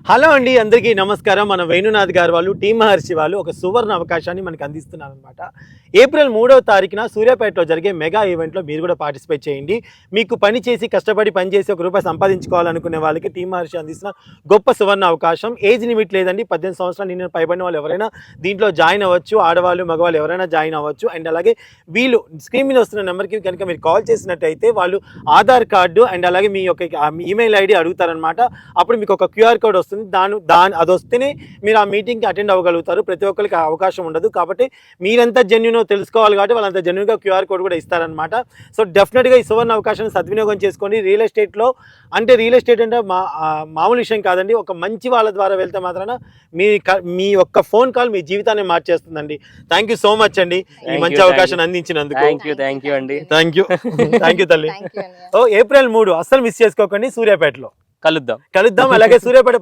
Hello అండి, అందరికీ నమస్కారం. మన వేణునాథ్ గారు వాళ్ళు టీమ్ మహర్షి వాళ్ళు ఒక సువర్ణ అవకాశాన్ని మనకు అందిస్తున్నారు అనమాట. ఏప్రిల్ 3వ తారీఖున సూర్యాపేటలో జరిగే మెగా ఈవెంట్లో మీరు కూడా పార్టిసిపేట్ చేయండి. మీకు పని చేసి కష్టపడి పని చేసి ₹1 సంపాదించుకోవాలనుకునే వాళ్ళకి టీమ్ మహర్షి అందిస్తున్న గొప్ప సువర్ణ అవకాశం. ఏజ్ లిమిట్ లేదండి. 18 సంవత్సరాలు నిన్న పైబడిన వాళ్ళు ఎవరైనా దీంట్లో జాయిన్ అవ్వచ్చు. ఆడవాళ్ళు మగవాళ్ళు ఎవరైనా జాయిన్ అవ్వచ్చు. అండ్ అలాగే వీళ్ళు స్క్రీన్ మీద వస్తున్న నెంబర్కి కనుక మీరు కాల్ చేసినట్టయితే వాళ్ళు ఆధార్ కార్డు అండ్ అలాగే మీ యొక్క ఈమెయిల్ ఐడి అడుగుతారనమాట. అప్పుడు మీకు ఒక QR కోడ్ వస్తుంది. అది వస్తేనే మీరు ఆ మీటింగ్కి అటెండ్ అవ్వగలుగుతారు. ప్రతి ఒక్కరికి అవకాశం ఉండదు. కాబట్టి మీరెంత జెన్యునో తెలుసుకోవాలి కాబట్టి వాళ్ళంత జెన్యున్గా QR కోడ్ కూడా ఇస్తారనమాట. సో డెఫినెట్గా ఈ సువర్ణ అవకాశాన్ని సద్వినియోగం చేసుకోండి. రియల్ ఎస్టేట్ అంటే మామూలు విషయం కాదండి. ఒక మంచి వాళ్ళ ద్వారా వెళ్తే మాత్రాన మీ యొక్క ఫోన్ కాల్ మీ జీవితాన్ని మార్చేస్తుందండి. థ్యాంక్ యూ సో మచ్ అండి ఈ మంచి అవకాశాన్ని అందించినందుకు. థ్యాంక్ యూ అండి. థ్యాంక్ యూ తల్లి. ఏప్రిల్ 3 అస్సలు మిస్ చేసుకోకండి. సూర్యాపేటలో కలుద్దాం. అలాగే సూర్యాపేట